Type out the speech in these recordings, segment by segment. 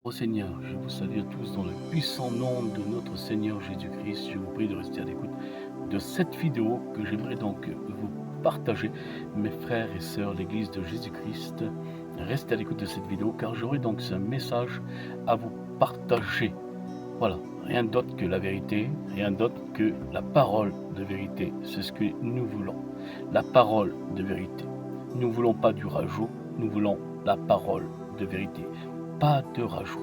Ô Seigneur, je vous salue à tous dans le puissant nom de notre Seigneur Jésus-Christ. Je vous prie de rester à l'écoute de cette vidéo que j'aimerais donc vous partager. Mes frères et sœurs, l'Église de Jésus-Christ, restez à l'écoute de cette vidéo car j'aurai donc ce message à vous partager. Voilà, rien d'autre que la vérité, rien d'autre que la parole de vérité. C'est ce que nous voulons, la parole de vérité. Nous ne voulons pas du rajout, nous voulons la parole de vérité. Pas de rajout.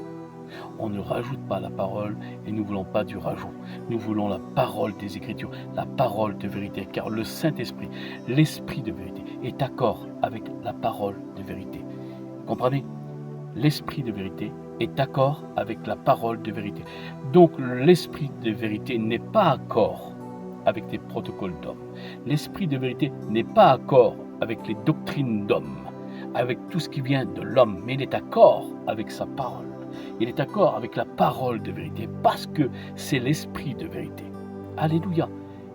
On ne rajoute pas la parole et nous ne voulons pas du rajout. Nous voulons la parole des Écritures, la parole de vérité, car le Saint-Esprit, l'Esprit de vérité, est d'accord avec la parole de vérité. Comprenez? L'Esprit de vérité est d'accord avec la parole de vérité. Donc l'Esprit de vérité n'est pas d'accord avec les protocoles d'hommes. L'Esprit de vérité n'est pas d'accord avec les doctrines d'hommes, avec tout ce qui vient de l'homme, mais il est d'accord avec sa parole. Il est d'accord avec la parole de vérité, parce que c'est l'Esprit de vérité. Alléluia.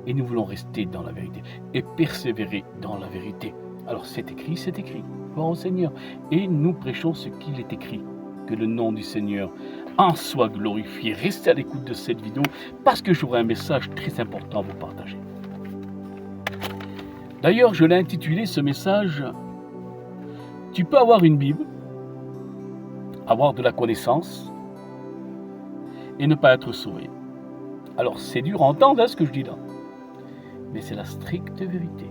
Et nous voulons rester dans la vérité et persévérer dans la vérité. Alors c'est écrit, gloire au Seigneur. Et nous prêchons ce qu'il est écrit. Que le nom du Seigneur en soit glorifié. Restez à l'écoute de cette vidéo, parce que j'aurai un message très important à vous partager. D'ailleurs, je l'ai intitulé ce message « Tu peux avoir une Bible, avoir de la connaissance et ne pas être sauvé. » Alors, c'est dur à entendre ce que je dis là, mais c'est la stricte vérité.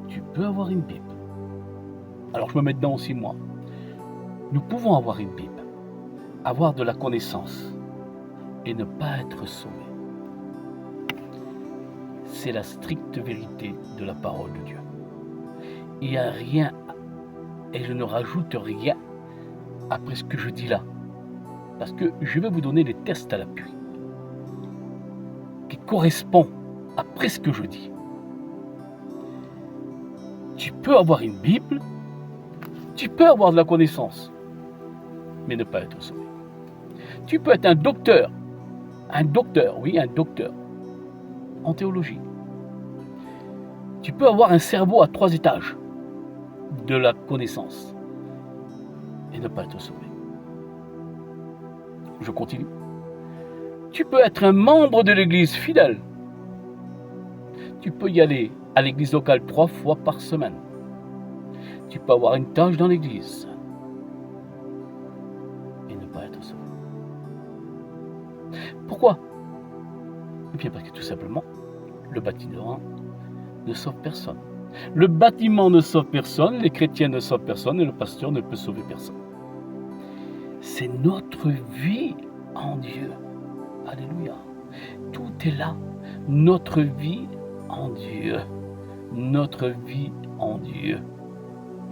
Tu peux avoir une Bible. Alors, je me mets dedans aussi, moi. Nous pouvons avoir une Bible, avoir de la connaissance et ne pas être sauvé. C'est la stricte vérité de la parole de Dieu. Il n'y a rien, et je ne rajoute rien après ce que je dis là, parce que je vais vous donner des tests à l'appui qui correspondent après ce que je dis. Tu peux avoir une Bible, tu peux avoir de la connaissance, mais ne pas être sauvé. Tu peux être un docteur, oui, un docteur en théologie. Tu peux avoir un cerveau à 3 étages de la connaissance et ne pas être sauvé. Je continue. Tu peux être un membre de l'église fidèle. Tu peux y aller à l'église locale 3 fois par semaine. Tu peux avoir une tâche dans l'église et ne pas être sauvé. Pourquoi? Eh bien parce que tout simplement, le bâtiment ne sauve personne. Le bâtiment ne sauve personne, les chrétiens ne sauvent personne et le pasteur ne peut sauver personne. C'est notre vie en Dieu. Alléluia. Tout est là. Notre vie en Dieu. Notre vie en Dieu.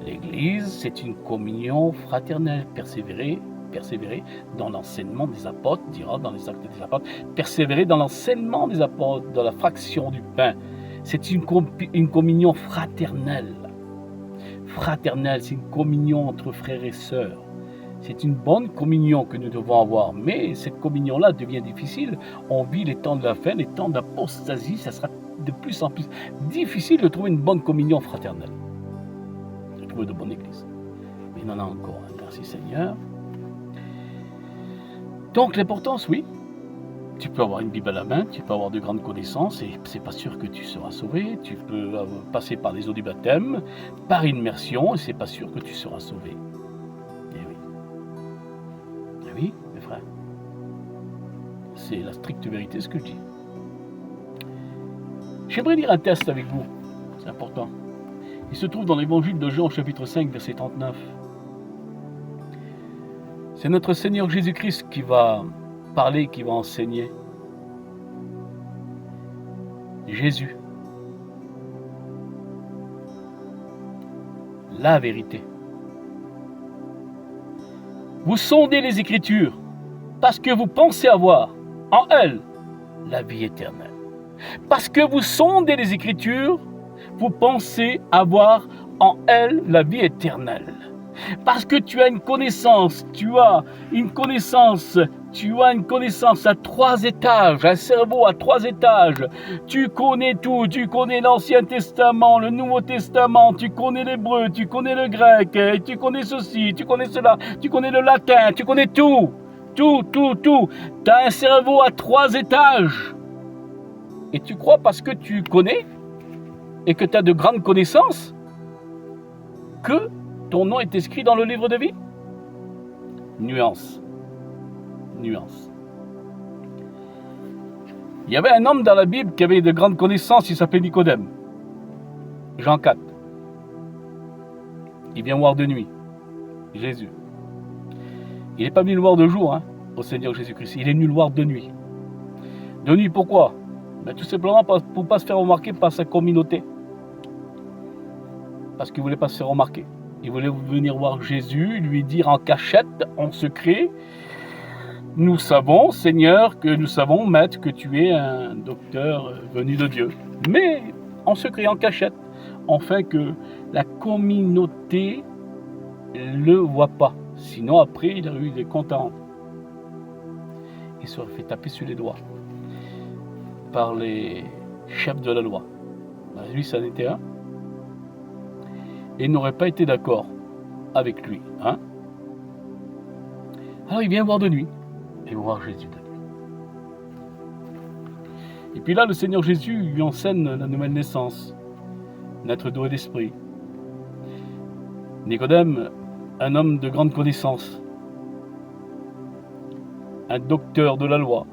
L'Église, c'est une communion fraternelle. Persévérer dans l'enseignement des apôtres, dira dans les actes des apôtres. Persévérer dans l'enseignement des apôtres, dans la fraction du pain. C'est une communion fraternelle. Fraternelle, c'est une communion entre frères et sœurs. C'est une bonne communion que nous devons avoir. Mais cette communion-là devient difficile. On vit les temps de la fin, les temps d'apostasie. Ça sera de plus en plus difficile de trouver une bonne communion fraternelle. De trouver de bonnes églises. Mais il y en a encore. Merci Seigneur. Donc l'importance, oui. Tu peux avoir une Bible à la main, tu peux avoir de grandes connaissances et c'est pas sûr que tu seras sauvé. Tu peux passer par les eaux du baptême, par immersion et c'est pas sûr que tu seras sauvé. Eh oui. Eh oui, mes frères. C'est la stricte vérité ce que je dis. J'aimerais lire un test avec vous. C'est important. Il se trouve dans l'évangile de Jean, chapitre 5, verset 39. C'est notre Seigneur Jésus-Christ qui va parler, qui va enseigner. Jésus, la vérité. Vous sondez les Écritures parce que vous pensez avoir en elles la vie éternelle. Parce que vous sondez les Écritures, vous pensez avoir en elles la vie éternelle. Parce que tu as une connaissance, à 3 étages, un cerveau à 3 étages. Tu connais tout, tu connais l'Ancien Testament, le Nouveau Testament, tu connais l'hébreu, tu connais le grec, tu connais ceci, tu connais cela, tu connais le latin, tu connais tout. Tout. Tu as un cerveau à 3 étages. Et tu crois parce que tu connais et que tu as de grandes connaissances que ton nom est inscrit dans le livre de vie? Nuance. Il y avait un homme dans la Bible qui avait de grandes connaissances, il s'appelait Nicodème. Jean 4. Il vient voir de nuit Jésus. Il n'est pas venu le voir de jour, au Seigneur Jésus-Christ. Il est venu le voir de nuit. De nuit, pourquoi? Tout simplement pour ne pas se faire remarquer par sa communauté. Parce qu'il ne voulait pas se faire remarquer. Il voulait venir voir Jésus, lui dire en cachette, en secret: nous savons, Seigneur, Maître, que tu es un docteur venu de Dieu. Mais en secret, en cachette, afin que la communauté ne le voit pas. Sinon, après, il a eu des comptes à rendre. Il se fait taper sur les doigts par les chefs de la loi. Lui, ça en était un. Et il n'aurait pas été d'accord avec lui. Alors, il vient voir de nuit. Et voir Jésus de nuit. Et puis là, le Seigneur Jésus lui enseigne la nouvelle naissance. Naître d'eau et d'esprit. Nicodème, un homme de grande connaissance, un docteur de la loi.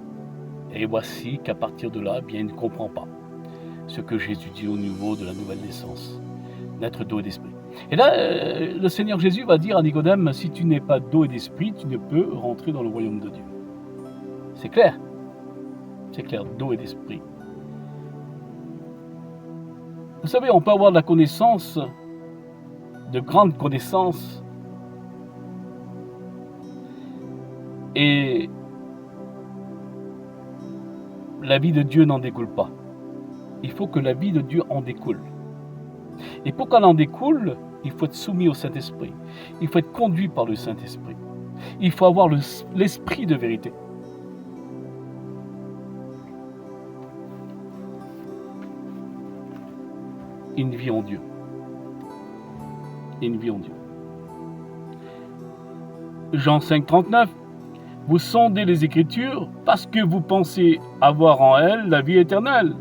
Et voici qu'à partir de là, il ne comprend pas ce que Jésus dit au niveau de la nouvelle naissance, naître d'eau et d'esprit. Et là, le Seigneur Jésus va dire à Nicodème: si tu n'es pas d'eau et d'esprit, tu ne peux rentrer dans le royaume de Dieu. C'est clair, d'eau et d'esprit. Vous savez, on peut avoir de la connaissance, de grandes connaissances, et la vie de Dieu n'en découle pas. Il faut que la vie de Dieu en découle. Et pour qu'elle en découle, il faut être soumis au Saint-Esprit. Il faut être conduit par le Saint-Esprit. Il faut avoir l'esprit de vérité. Une vie en Dieu. Jean 5, 39. Vous sondez les Écritures parce que vous pensez avoir en elles la vie éternelle.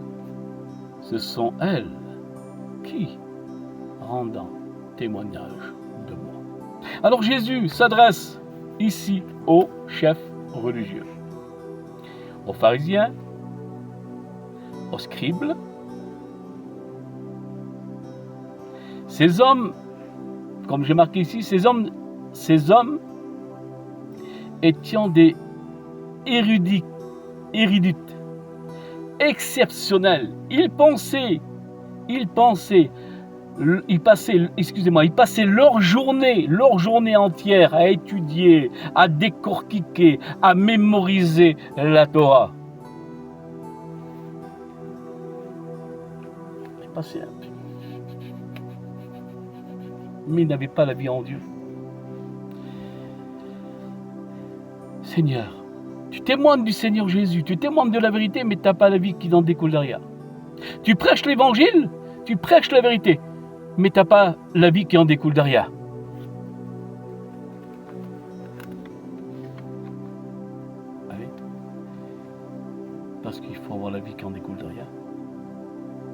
Ce sont elles qui rendent témoignage de moi. Alors Jésus s'adresse ici aux chefs religieux, aux pharisiens, aux scribes. Ces hommes, comme j'ai marqué ici, ces hommes étant des érudits, exceptionnels. Ils passaient leur journée entière à étudier, à décortiquer, à mémoriser la Torah. Ils passaient mais ils n'avaient pas la vie en Dieu. Seigneur, tu témoignes du Seigneur Jésus, tu témoignes de la vérité, mais tu n'as pas la vie qui en découle derrière. Tu prêches l'évangile, tu prêches la vérité, mais tu n'as pas la vie qui en découle derrière. Allez. Parce qu'il faut avoir la vie qui en découle derrière.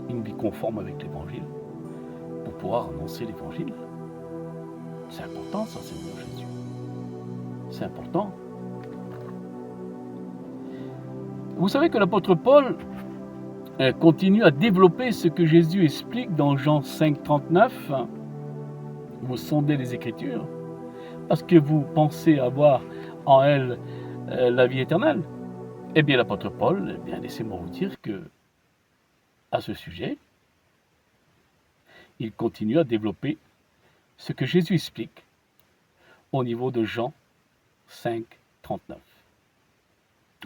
Une vie conforme avec l'évangile, pour pouvoir annoncer l'évangile. C'est important ça, Seigneur Jésus. C'est important. Vous savez que l'apôtre Paul continue à développer ce que Jésus explique dans Jean 5, 39. Vous sondez les Écritures parce que vous pensez avoir en elles la vie éternelle. Eh bien, l'apôtre Paul, laissez-moi vous dire que à ce sujet, il continue à développer ce que Jésus explique au niveau de Jean 5, 39.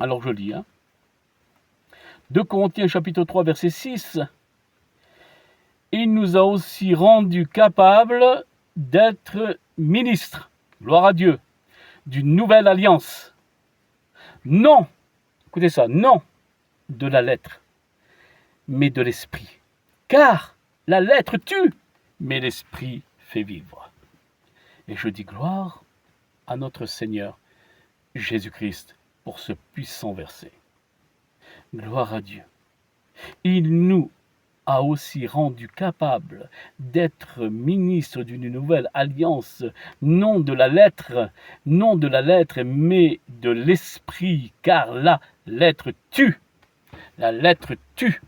Alors je lis, 2 Corinthiens chapitre 3 verset 6. Il nous a aussi rendus capables d'être ministres, gloire à Dieu, d'une nouvelle alliance. Non, écoutez ça, non de la lettre, mais de l'esprit. Car la lettre tue, mais l'esprit fait vivre. Et je dis gloire à notre Seigneur Jésus-Christ pour ce puissant verset. Gloire à Dieu. Il nous a aussi rendu capables d'être ministres d'une nouvelle alliance, non de la lettre, mais de l'esprit, car la lettre tue. La lettre tue.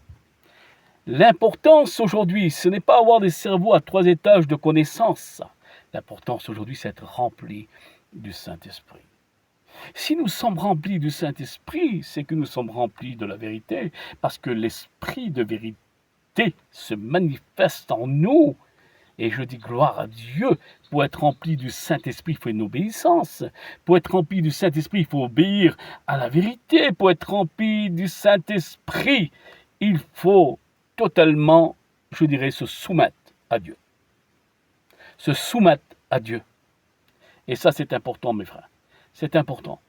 L'importance aujourd'hui, ce n'est pas avoir des cerveaux à 3 étages de connaissances. L'importance aujourd'hui, c'est être rempli du Saint-Esprit. Si nous sommes remplis du Saint-Esprit, c'est que nous sommes remplis de la vérité, parce que l'esprit de vérité se manifeste en nous. Et je dis gloire à Dieu. Pour être rempli du Saint-Esprit, il faut une obéissance. Pour être rempli du Saint-Esprit, il faut obéir à la vérité. Pour être rempli du Saint-Esprit, il faut totalement, je dirais, se soumettre à Dieu. Se soumettre à Dieu. Et ça, c'est important, mes frères. C'est important.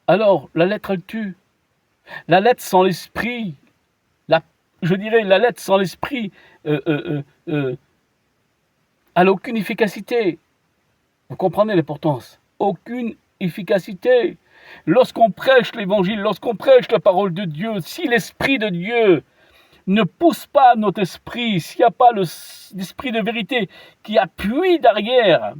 Alors, la lettre, elle tue. La lettre sans l'esprit, je dirais, la lettre sans l'esprit, elle n'a aucune efficacité. Vous comprenez l'importance? Aucune efficacité. Lorsqu'on prêche l'évangile, lorsqu'on prêche la parole de Dieu, si l'esprit de Dieu ne pousse pas notre esprit, s'il n'y a pas l'esprit de vérité qui appuie derrière,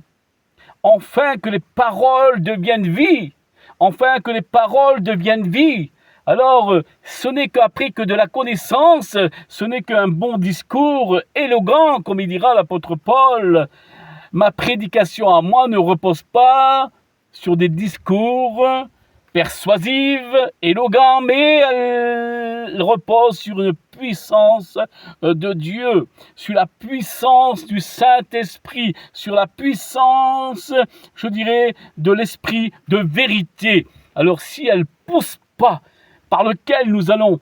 enfin que les paroles deviennent vie, enfin que les paroles deviennent vie. Alors, ce n'est qu'après que de la connaissance, ce n'est qu'un bon discours élégant, comme il dira l'apôtre Paul. Ma prédication à moi ne repose pas sur des discours persuasifs, élégants, mais elle repose sur une puissance de Dieu, sur la puissance du Saint-Esprit, sur la puissance, je dirais, de l'esprit de vérité. Alors, si elle ne pousse pas, par lequel nous allons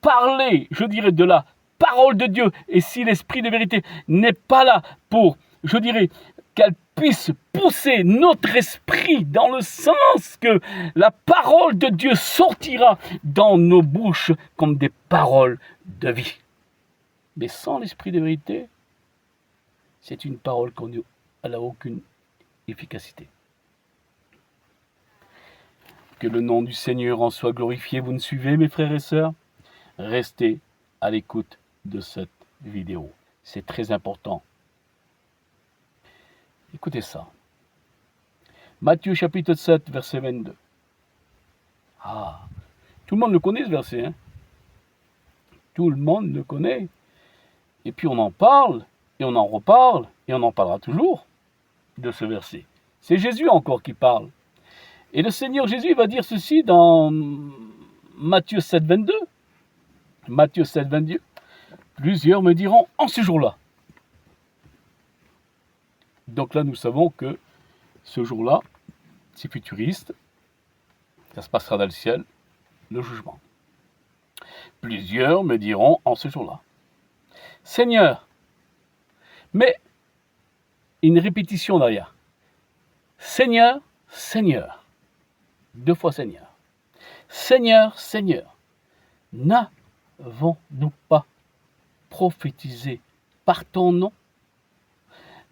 parler, je dirais, de la parole de Dieu, et si l'esprit de vérité n'est pas là pour, je dirais, qu'elle puisse pousser notre esprit dans le sens que la parole de Dieu sortira dans nos bouches comme des paroles de vie. Mais sans l'esprit de vérité, c'est une parole qui n'a aucune efficacité. Que le nom du Seigneur en soit glorifié. Vous me suivez, mes frères et sœurs? Restez à l'écoute de cette vidéo. C'est très important. Écoutez ça. Matthieu chapitre 7, verset 22. Ah, tout le monde le connaît ce verset. Hein? Tout le monde le connaît. Et puis on en parle, et on en reparle, et on en parlera toujours de ce verset. C'est Jésus encore qui parle. Et le Seigneur Jésus va dire ceci dans Matthieu 7, 22. Matthieu 7, 22. Plusieurs me diront en ce jour-là. Donc là, nous savons que ce jour-là, c'est futuriste. Ça se passera dans le ciel, le jugement. Plusieurs me diront en ce jour-là. Seigneur, mais une répétition derrière. Seigneur, Seigneur. 2 fois Seigneur. Seigneur, Seigneur, n'avons-nous pas prophétisé par ton nom?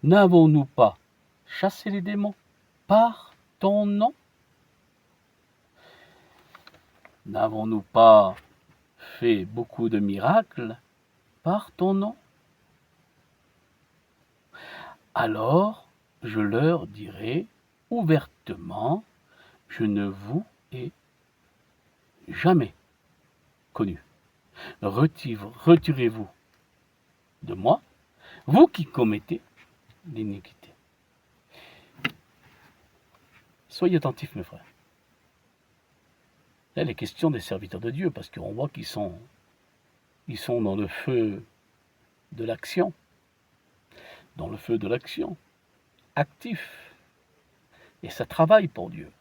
N'avons-nous pas chassé les démons par ton nom? N'avons-nous pas fait beaucoup de miracles par ton nom? Alors je leur dirai ouvertement, je ne vous ai jamais connu. Retirez-vous de moi, vous qui commettez l'iniquité. Soyez attentifs, mes frères. Là, il est question des serviteurs de Dieu, parce qu'on voit qu'ils sont dans le feu de l'action. Dans le feu de l'action. Actifs. Et ça travaille pour Dieu.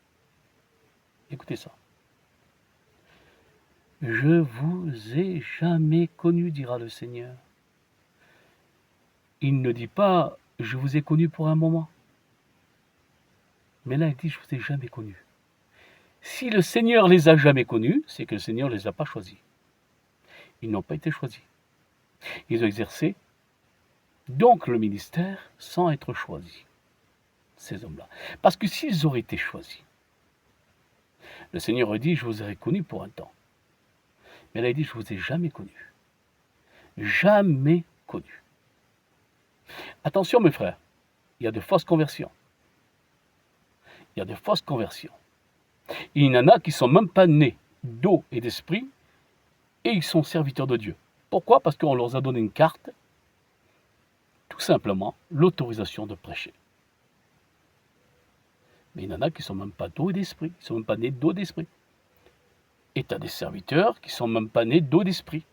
Écoutez ça. Je vous ai jamais connu, dira le Seigneur. Il ne dit pas, je vous ai connu pour un moment. Mais là, il dit, je vous ai jamais connu. Si le Seigneur les a jamais connus, c'est que le Seigneur ne les a pas choisis. Ils n'ont pas été choisis. Ils ont exercé donc le ministère sans être choisis, ces hommes-là. Parce que s'ils auraient été choisis, Le Seigneur a dit, je vous aurais connu pour un temps. Mais là, il dit, je vous ai jamais connu. Jamais connu. Attention, mes frères, il y a de fausses conversions. Il y a de fausses conversions. Il y en a qui ne sont même pas nés d'eau et d'esprit, et ils sont serviteurs de Dieu. Pourquoi? Parce qu'on leur a donné une carte, tout simplement, l'autorisation de prêcher. Mais il y en a qui ne sont même pas d'eau et d'esprit, ils ne sont même pas nés d'eau et d'esprit. Et tu as des serviteurs qui ne sont même pas nés d'eau et d'esprit.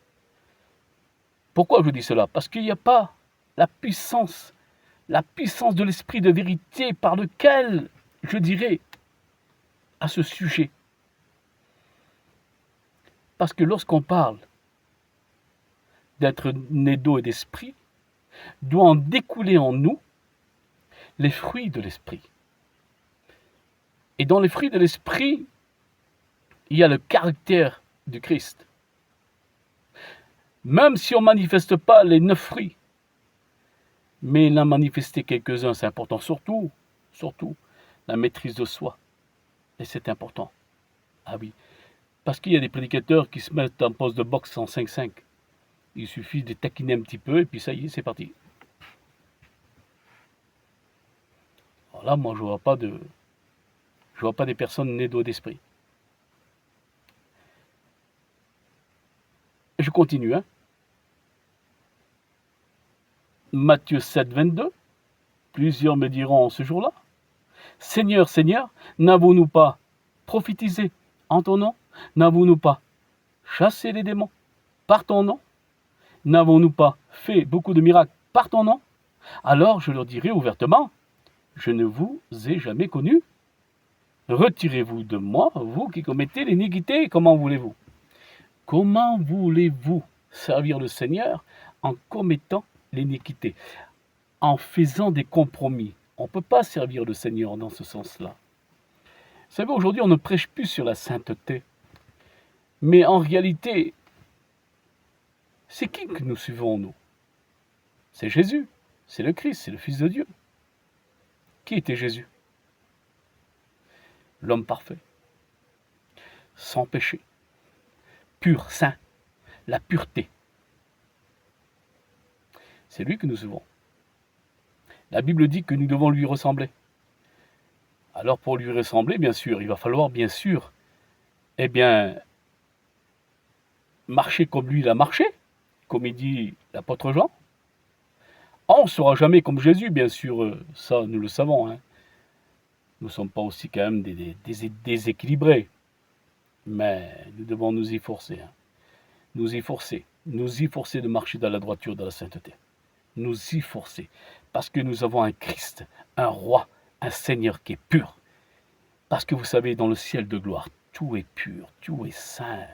Pourquoi je dis cela? Parce qu'il n'y a pas la puissance de l'esprit de vérité par lequel, je dirais, à ce sujet. Parce que lorsqu'on parle d'être né d'eau et d'esprit, doit en découler en nous les fruits de l'esprit. Et dans les fruits de l'esprit, il y a le caractère du Christ. Même si on ne manifeste pas les 9 fruits, mais il en a manifesté quelques-uns, c'est important. Surtout, la maîtrise de soi. Et c'est important. Ah oui. Parce qu'il y a des prédicateurs qui se mettent en poste de boxe en 5-5. Il suffit de taquiner un petit peu et puis ça y est, c'est parti. Alors là, moi, je vois pas des personnes nées d'eau d'esprit. Je continue, hein. Matthieu 7, 22. Plusieurs me diront ce jour-là, Seigneur, Seigneur, n'avons-nous pas prophétisé en ton nom? N'avons-nous pas chassé les démons par ton nom? N'avons-nous pas fait beaucoup de miracles par ton nom? Alors je leur dirai ouvertement, je ne vous ai jamais connus. Retirez-vous de moi, vous qui commettez l'iniquité. Comment voulez-vous? Comment voulez-vous servir le Seigneur en commettant l'iniquité, en faisant des compromis? On ne peut pas servir le Seigneur dans ce sens-là. Vous savez, aujourd'hui, on ne prêche plus sur la sainteté. Mais en réalité, c'est qui que nous suivons, nous? C'est Jésus, c'est le Christ, c'est le Fils de Dieu. Qui était Jésus? L'homme parfait, sans péché, pur, saint, la pureté. C'est lui que nous suivons. La Bible dit que nous devons lui ressembler. Alors pour lui ressembler, bien sûr, il va falloir, bien sûr, marcher comme lui il a marché, comme il dit l'apôtre Jean. On ne sera jamais comme Jésus, bien sûr, ça nous le savons. Hein. Nous ne sommes pas aussi quand même des déséquilibrés, mais nous devons nous y forcer. Hein. Nous y forcer de marcher dans la droiture, dans la sainteté. Nous y forcer, parce que nous avons un Christ, un roi, un Seigneur qui est pur. Parce que vous savez, dans le ciel de gloire, tout est pur, tout est saint.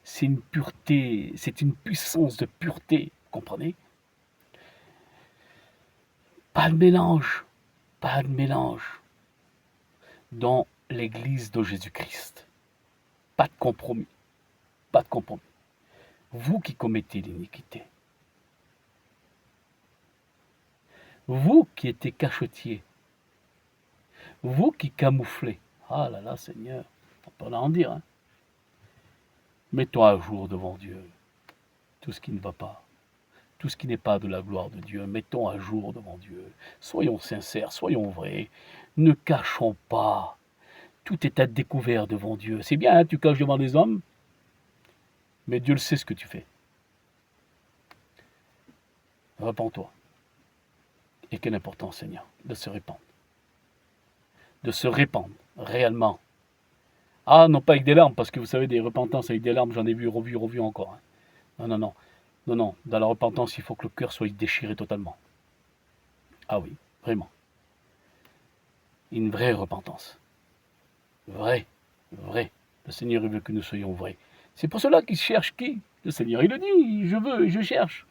C'est une pureté, c'est une puissance de pureté, comprenez? Pas de mélange dans l'église de Jésus-Christ. Pas de compromis. Vous qui commettez l'iniquité, vous qui êtes cachetiers, vous qui camouflez, ah là là Seigneur, on peut en dire, hein. Mets-toi à jour devant Dieu, tout ce qui ne va pas, tout ce qui n'est pas de la gloire de Dieu, mettons à jour devant Dieu. Soyons sincères, soyons vrais, ne cachons pas. Tout est à découvert devant Dieu. C'est bien, hein, tu caches devant les hommes, mais Dieu le sait ce que tu fais. Repends-toi. Et quelle importance, Seigneur, de se répandre. De se répandre, réellement. Ah, non pas avec des larmes, parce que vous savez, des repentances avec des larmes, j'en ai vu, revu encore. Hein. Non. Dans la repentance, il faut que le cœur soit déchiré totalement. Ah oui, vraiment. Une vraie repentance. Vrai. Le Seigneur veut que nous soyons vrais. C'est pour cela qu'il cherche qui? Le Seigneur, il le dit, je veux et je cherche.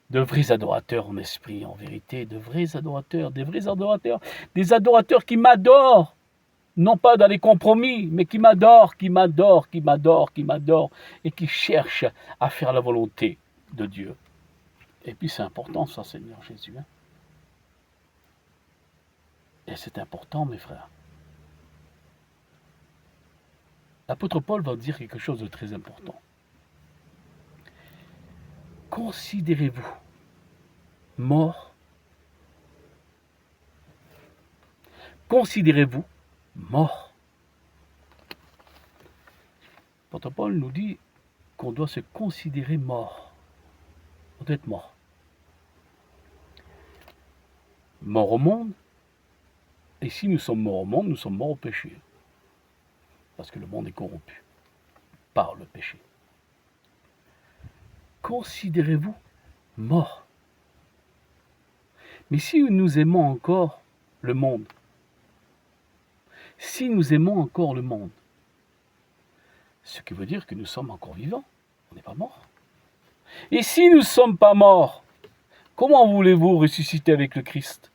De vrais adorateurs en esprit, en vérité, de vrais adorateurs, des adorateurs qui m'adorent, non pas dans les compromis, mais qui m'adorent, et qui cherchent à faire la volonté de Dieu. Et puis c'est important ça, Seigneur Jésus. Hein. Et c'est important, mes frères. l'apôtre Paul va dire quelque chose de très important. Considérez-vous mort. Considérez-vous mort. L'apôtre Paul nous dit qu'on doit se considérer mort. On doit être mort. Mort au monde. Et si nous sommes morts au monde, nous sommes morts au péché. Parce que le monde est corrompu par le péché. Considérez-vous mort. Mais si nous aimons encore le monde, si nous aimons encore le monde, ce qui veut dire que nous sommes encore vivants, on n'est pas morts. Et si nous ne sommes pas morts, comment voulez-vous ressusciter avec le Christ?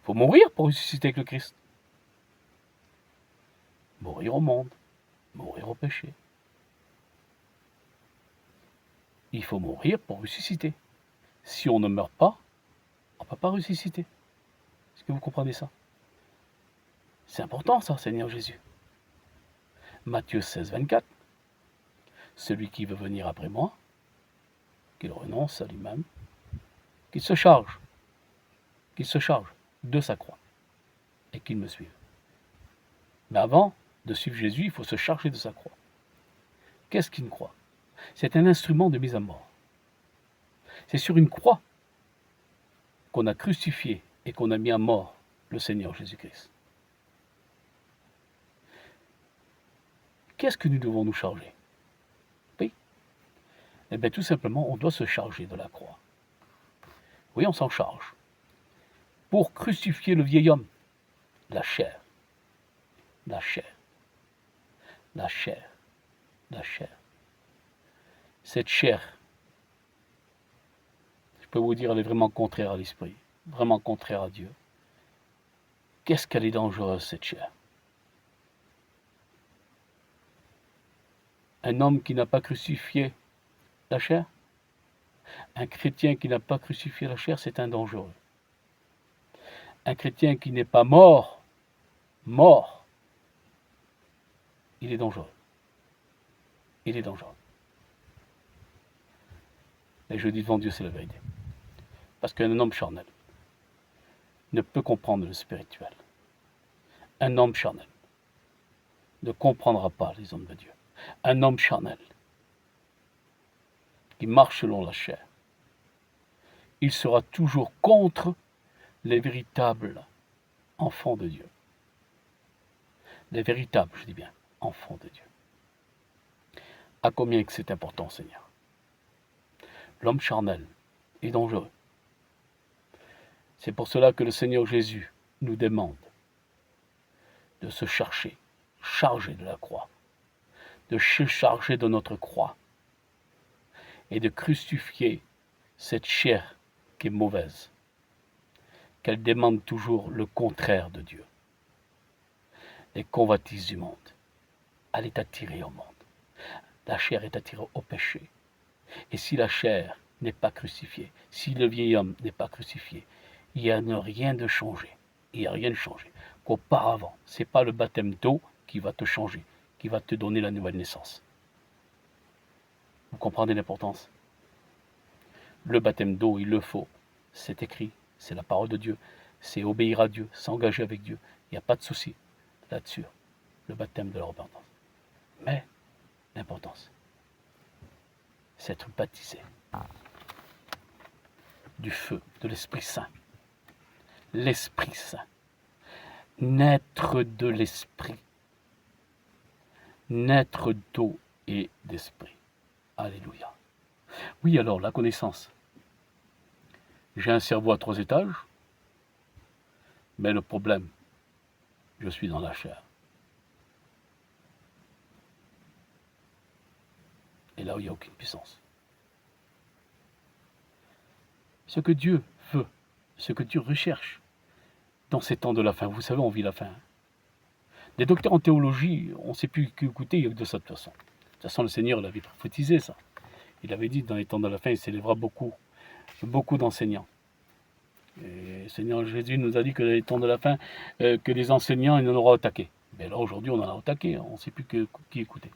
Il faut mourir pour ressusciter avec le Christ. Mourir au monde, mourir au péché. Il faut mourir pour ressusciter. Si on ne meurt pas, on ne peut pas ressusciter. Est-ce que vous comprenez ça? C'est important ça, Seigneur Jésus. Matthieu 16, 24. Celui qui veut venir après moi, qu'il renonce à lui-même, qu'il se charge de sa croix et qu'il me suive. Mais avant de suivre Jésus, il faut se charger de sa croix. Qu'est-ce qu'une croix? C'est un instrument de mise à mort. C'est sur une croix qu'on a crucifié et qu'on a mis à mort le Seigneur Jésus-Christ. Qu'est-ce que nous devons nous charger? Oui. Eh bien, tout simplement, on doit se charger de la croix. Oui, on s'en charge. Pour crucifier le vieil homme, la chair, la chair, la chair, la chair. Cette chair, je peux vous dire, elle est vraiment contraire à l'esprit, vraiment contraire à Dieu. Qu'est-ce qu'elle est dangereuse, cette chair? Un homme qui n'a pas crucifié la chair, un chrétien qui n'a pas crucifié la chair, c'est un dangereux. Un chrétien qui n'est pas mort, il est dangereux. Il est dangereux. Et je dis devant Dieu, c'est la vérité. Parce qu'un homme charnel ne peut comprendre le spirituel. Un homme charnel ne comprendra pas les hommes de Dieu. Un homme charnel qui marche selon la chair, il sera toujours contre les véritables enfants de Dieu. Les véritables, je dis bien, enfants de Dieu. À combien que c'est important, Seigneur? L'homme charnel est dangereux. C'est pour cela que le Seigneur Jésus nous demande de se charger de la croix, de se charger de notre croix et de crucifier cette chair qui est mauvaise, qu'elle demande toujours le contraire de Dieu. Les convoitises du monde, elle est attirée au monde. La chair est attirée au péché. Et si la chair n'est pas crucifiée, si le vieil homme n'est pas crucifié, il n'y a rien de changé. Il n'y a rien de changé. Qu'auparavant, ce n'est pas le baptême d'eau qui va te changer, qui va te donner la nouvelle naissance. Vous comprenez l'importance? Le baptême d'eau, il le faut. C'est écrit, c'est la parole de Dieu. C'est obéir à Dieu, s'engager avec Dieu. Il n'y a pas de souci là-dessus. Le baptême de la repentance. Mais l'importance, c'est être baptisé du feu, de l'Esprit Saint. L'Esprit Saint. Naître de l'Esprit. Naître d'eau et d'Esprit. Alléluia. Oui, alors, la connaissance. J'ai un cerveau à 3 étages, mais le problème, je suis dans la chair. Et là où il n'y a aucune puissance. Ce que Dieu veut, ce que Dieu recherche dans ces temps de la fin, vous savez, on vit la fin. Des docteurs en théologie, on ne sait plus qu'écouter de ça de toute façon. De toute façon, le Seigneur l'avait prophétisé ça. Il avait dit dans les temps de la fin, il s'élèvera beaucoup d'enseignants. Et le Seigneur Jésus nous a dit que dans les temps de la fin, que les enseignants, il en aura attaqué. Mais là, aujourd'hui, on en a attaqué, on ne sait plus qui écouter.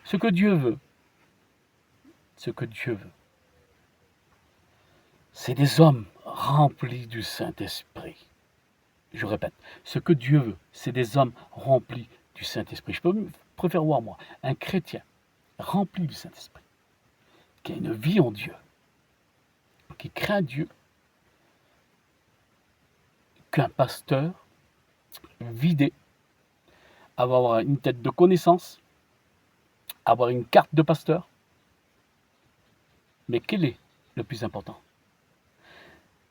Ce que Dieu veut, c'est des hommes remplis du Saint-Esprit. Je répète, ce que Dieu veut, c'est des hommes remplis du Saint-Esprit. Je préfère voir, moi, un chrétien rempli du Saint-Esprit, qui a une vie en Dieu, qui craint Dieu, qu'un pasteur vidé, avoir une tête de connaissance, avoir une carte de pasteur. Mais quel est le plus important?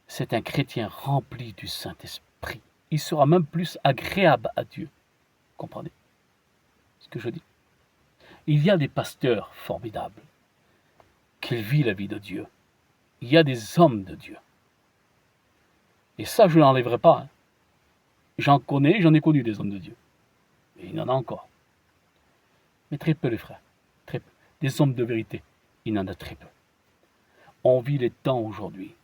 C'est un chrétien rempli du Saint-Esprit. Il sera même plus agréable à Dieu. Comprenez ce que je dis? Il y a des pasteurs formidables qui vivent la vie de Dieu. Il y a des hommes de Dieu. Et ça, je ne l'enlèverai pas. Hein. J'en connais, j'en ai connu des hommes de Dieu. Et il y en a encore. Mais très peu, les frères. Très peu. Des hommes de vérité, il y en a très peu. On vit les temps aujourd'hui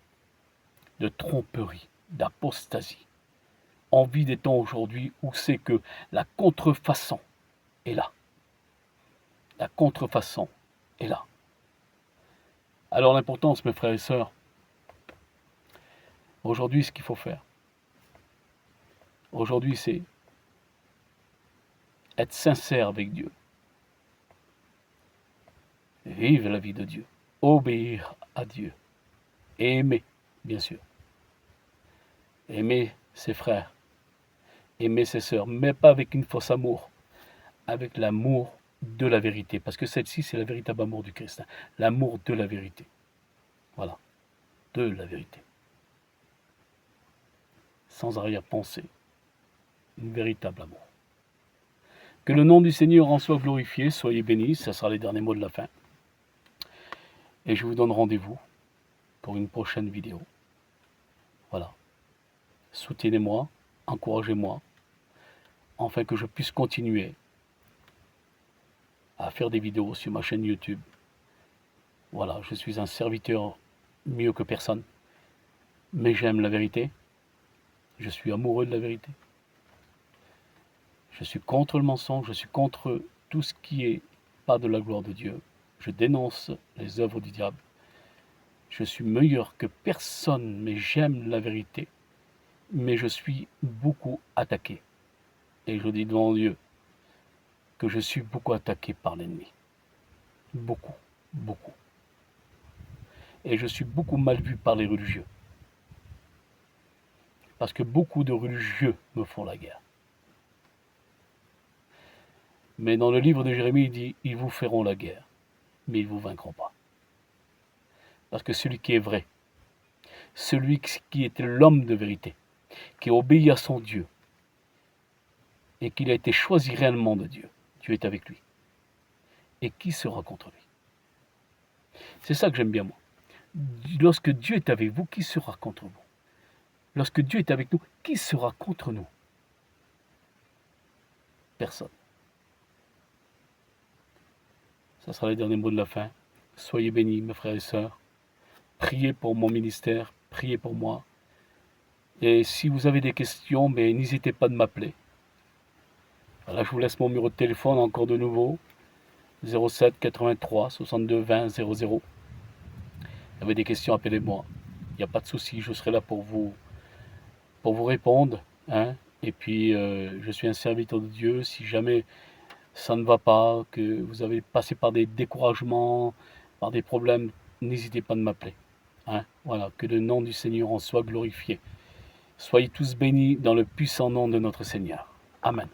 de tromperie, d'apostasie. On vit des temps aujourd'hui où c'est que la contrefaçon est là. La contrefaçon est là. Alors l'importance, mes frères et sœurs, aujourd'hui, ce qu'il faut faire, aujourd'hui, c'est être sincère avec Dieu. Vivre la vie de Dieu. Obéir à Dieu. Et aimer, bien sûr. Aimer ses frères. Aimer ses sœurs. Mais pas avec une fausse amour. Avec l'amour de la vérité. Parce que celle-ci, c'est le véritable amour du Christ. L'amour de la vérité. Voilà. De la vérité. Sans arrière-pensée. Un véritable amour. Que le nom du Seigneur en soit glorifié. Soyez bénis. Ce sera les derniers mots de la fin. Et je vous donne rendez-vous pour une prochaine vidéo. Voilà. Soutenez-moi, encouragez-moi, afin que je puisse continuer à faire des vidéos sur ma chaîne YouTube. Voilà, je suis un serviteur mieux que personne, mais j'aime la vérité. Je suis amoureux de la vérité. Je suis contre le mensonge, je suis contre tout ce qui est pas de la gloire de Dieu. Je dénonce les œuvres du diable. Je suis meilleur que personne, mais j'aime la vérité. Mais je suis beaucoup attaqué. Et je dis devant Dieu que je suis beaucoup attaqué par l'ennemi. Beaucoup, beaucoup. Et je suis beaucoup mal vu par les religieux. Parce que beaucoup de religieux me font la guerre. Mais dans le livre de Jérémie, il dit, ils vous feront la guerre, mais ils ne vous vaincront pas. Parce que celui qui est vrai, celui qui était l'homme de vérité, qui obéit à son Dieu, et qu'il a été choisi réellement de Dieu, Dieu est avec lui. Et qui sera contre lui? C'est ça que j'aime bien, moi. Lorsque Dieu est avec vous, qui sera contre vous? Lorsque Dieu est avec nous, qui sera contre nous? Personne. Ça sera les derniers mots de la fin. Soyez bénis, mes frères et sœurs. Priez pour mon ministère, priez pour moi. Et si vous avez des questions, n'hésitez pas de m'appeler. Voilà, je vous laisse mon numéro de téléphone encore de nouveau. 07 83 62 20 00. Vous avez des questions, appelez-moi. Il n'y a pas de souci, je serai là pour vous répondre. Hein. Et puis, je suis un serviteur de Dieu. Si jamais ça ne va pas, que vous avez passé par des découragements, par des problèmes, n'hésitez pas de m'appeler. Hein. Voilà, que le nom du Seigneur en soit glorifié. Soyez tous bénis dans le puissant nom de notre Seigneur. Amen.